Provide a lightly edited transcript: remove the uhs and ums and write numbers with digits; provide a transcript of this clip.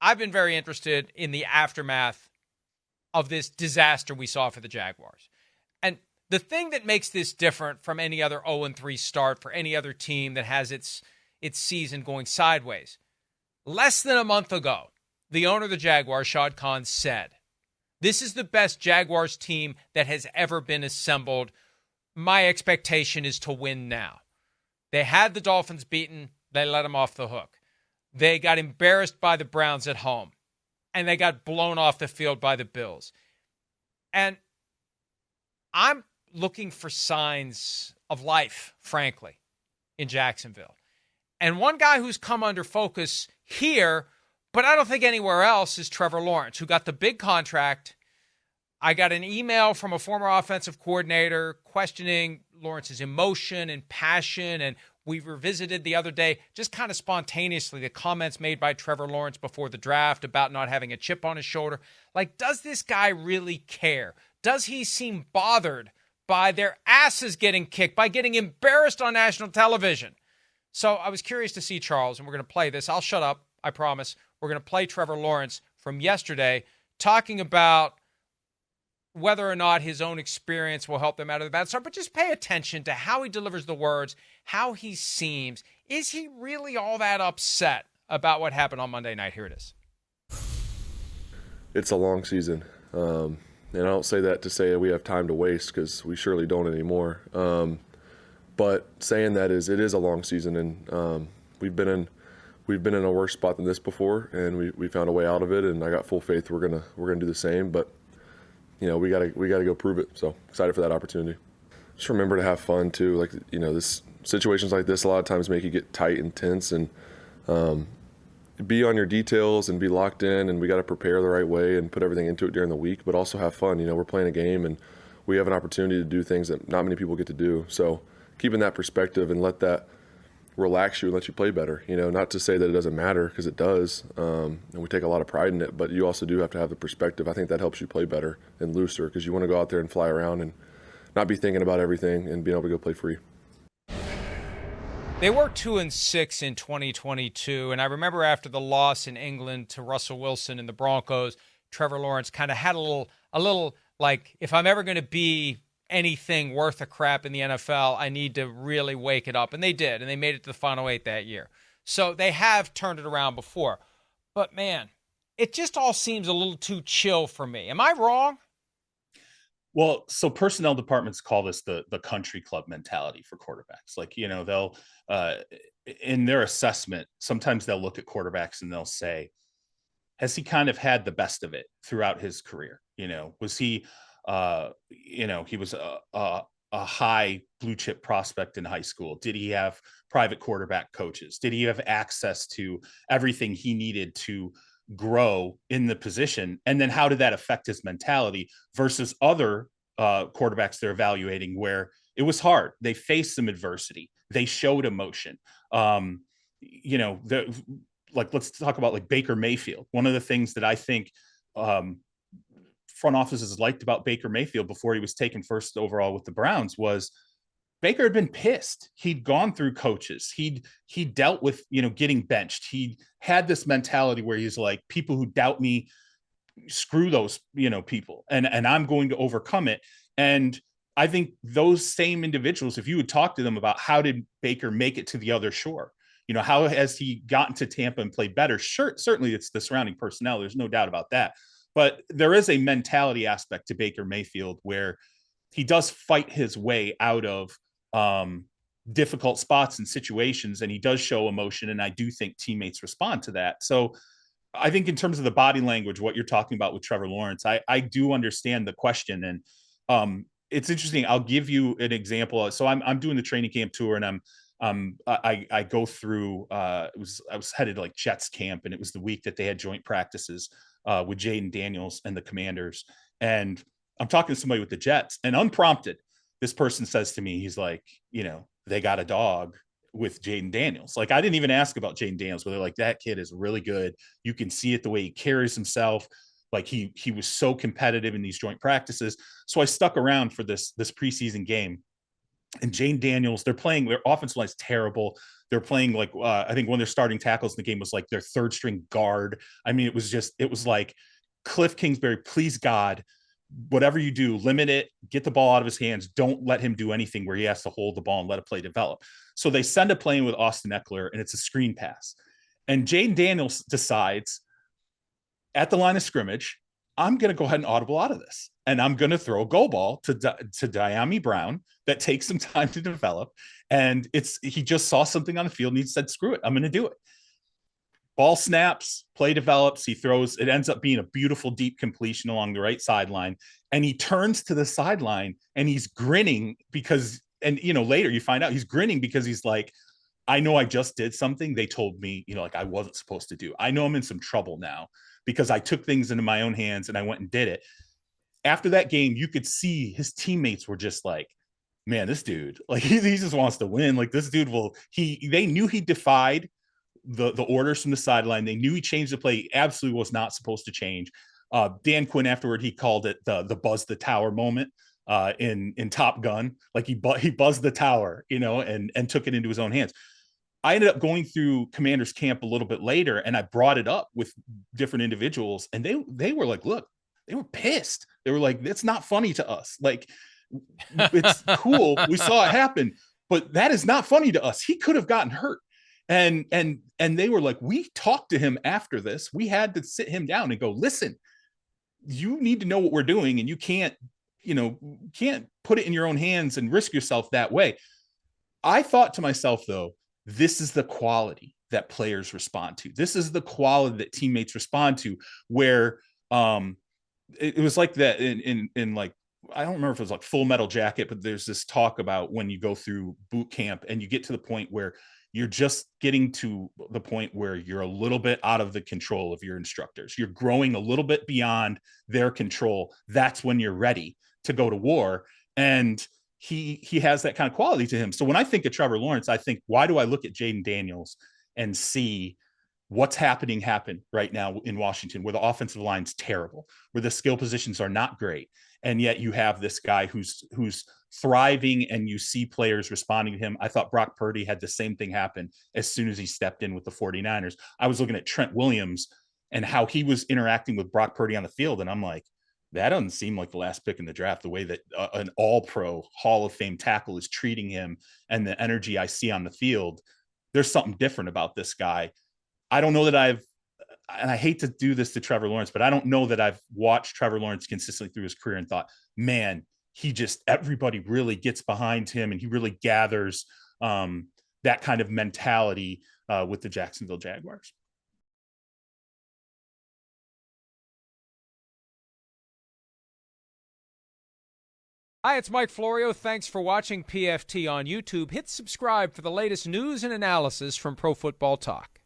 I've been very interested in the aftermath of this disaster we saw for the Jaguars. And the thing that makes this different from any other 0-3 start for any other team that has its season going sideways, less than a month ago, the owner of the Jaguars, Shad Khan, said, "This is the best Jaguars team that has ever been assembled. My expectation is to win now." They had the Dolphins beaten. They let them off the hook. They got embarrassed by the Browns at home, and they got blown off the field by the Bills. And I'm looking for signs of life, frankly, in Jacksonville. And one guy who's come under focus here, but I don't think anywhere else, is Trevor Lawrence, who got the big contract. I got an email from a former offensive coordinator questioning Lawrence's emotion and passion, and we revisited the other day, just kind of spontaneously, the comments made by Trevor Lawrence before the draft about not having a chip on his shoulder. Like, does this guy really care? Does he seem bothered by their asses getting kicked, by getting embarrassed on national television? So I was curious to see Charles, and we're going to play this. I'll shut up, I promise. We're going to play Trevor Lawrence from yesterday talking about whether or not his own experience will help them out of the bad start, but just pay attention to how he delivers the words, how he seems. Is he really all that upset about what happened on Monday night? Here it is. It's a long season. And I don't say that to say that we have time to waste, because we surely don't anymore. But saying that is, it is a long season, and we've been in a worse spot than this before, and we found a way out of it, and I got full faith we're gonna do the same. But we gotta go prove it. So excited for that opportunity. Just remember to have fun too. Like, this situations like this a lot of times make you get tight and tense, and be on your details and be locked in. And we got to prepare the right way and put everything into it during the week, but also have fun. We're playing a game, and we have an opportunity to do things that not many people get to do. So keeping that perspective and let that relax you and let you play better. Not to say that it doesn't matter, because it does, and we take a lot of pride in it, but you also do have to have the perspective. I think that helps you play better and looser, because you want to go out there and fly around and not be thinking about everything and being able to go play free. They were 2-6 in 2022, and I remember after the loss in England to Russell Wilson and the Broncos, Trevor Lawrence kind of had a little like, if I'm ever going to be anything worth a crap in the NFL, I need to really wake it up. And they did, and they made it to the Final 8 that year. So they have turned it around before. But, man, it just all seems a little too chill for me. Am I wrong? Well, so personnel departments call this the country club mentality for quarterbacks. Like, they'll in their assessment, sometimes they'll look at quarterbacks and they'll say, has he kind of had the best of it throughout his career? Was he he was a high blue chip prospect in high school? Did he have private quarterback coaches? Did he have access to everything he needed to grow in the position? And then how did that affect his mentality versus other quarterbacks they're evaluating, where it was hard? They faced some adversity. They showed emotion. Let's talk about like Baker Mayfield. One of the things that I think front offices liked about Baker Mayfield before he was taken first overall with the Browns was Baker had been pissed. He'd gone through coaches. He dealt with, getting benched. He had this mentality where he's like, people who doubt me, screw those, people, and I'm going to overcome it. And I think those same individuals, if you would talk to them about how did Baker make it to the other shore, how has he gotten to Tampa and played better? Sure, certainly it's the surrounding personnel. There's no doubt about that. But there is a mentality aspect to Baker Mayfield where he does fight his way out of difficult spots and situations, and he does show emotion. And I do think teammates respond to that. So I think in terms of the body language, what you're talking about with Trevor Lawrence, I do understand the question. And it's interesting. I'll give you an example. So I'm doing the training camp tour, and I go through, I was headed to like Jets camp, and it was the week that they had joint practices with Jaden Daniels and the Commanders. And I'm talking to somebody with the Jets, and unprompted, this person says to me, he's like, they got a dog with Jaden Daniels. Like, I didn't even ask about Jaden Daniels, but they're like, that kid is really good. You can see it the way he carries himself. Like he was so competitive in these joint practices. So I stuck around for this preseason game. And Jane Daniels, they're playing, their offensive line is terrible. They're playing like, I think one of their starting tackles in the game was like their third string guard. I mean, it was like Cliff Kingsbury, please God, whatever you do, limit it, get the ball out of his hands. Don't let him do anything where he has to hold the ball and let a play develop. So they send a play in with Austin Eckler, and it's a screen pass. And Jane Daniels decides at the line of scrimmage, I'm going to go ahead and audible out of this. And I'm going to throw a go ball to Diami Brown that takes some time to develop. And he just saw something on the field and he said, screw it, I'm going to do it. Ball snaps, play develops, he throws, it ends up being a beautiful deep completion along the right sideline. And he turns to the sideline and he's grinning because, and later you find out he's grinning because he's like, I know I just did something they told me, like I wasn't supposed to do. I know I'm in some trouble now because I took things into my own hands and I went and did it. After that game, you could see his teammates were just like, man, this dude, like he just wants to win. Like this dude they knew he defied the orders from the sideline. They knew he changed the play. He absolutely was not supposed to change. Dan Quinn afterward, he called it the buzz the tower moment in Top Gun. Like he buzzed the tower, and took it into his own hands. I ended up going through Commander's camp a little bit later, and I brought it up with different individuals, and they were like, look, they were pissed. They were like, it's not funny to us. Like, it's cool. We saw it happen, but that is not funny to us. He could have gotten hurt. And they were like, we talked to him after this. We had to sit him down and go, listen, you need to know what we're doing, and you can't put it in your own hands and risk yourself that way. I thought to myself, though, this is the quality that players respond to. This is the quality that teammates respond to, where it was like that in like, I don't remember if it was like Full Metal Jacket, but there's this talk about when you go through boot camp and you get to the point where you're just getting to the point where you're a little bit out of the control of your instructors. You're growing a little bit beyond their control. That's when you're ready to go to war. And he has that kind of quality to him. So when I think of Trevor Lawrence, I think, why do I look at Jaden Daniels and see what's happening right now in Washington, where the offensive line's terrible, where the skill positions are not great, and yet you have this guy who's thriving, and you see players responding to him. I thought Brock Purdy had the same thing happen as soon as he stepped in with the 49ers. I was looking at Trent Williams and how he was interacting with Brock Purdy on the field, and I'm like, that doesn't seem like the last pick in the draft, the way that an all-pro Hall of Fame tackle is treating him and the energy I see on the field. There's something different about this guy. I don't know that and I hate to do this to Trevor Lawrence, but I don't know that I've watched Trevor Lawrence consistently through his career and thought, man, everybody really gets behind him, and he really gathers that kind of mentality with the Jacksonville Jaguars. Hi, it's Mike Florio. Thanks for watching PFT on YouTube. Hit subscribe for the latest news and analysis from Pro Football Talk.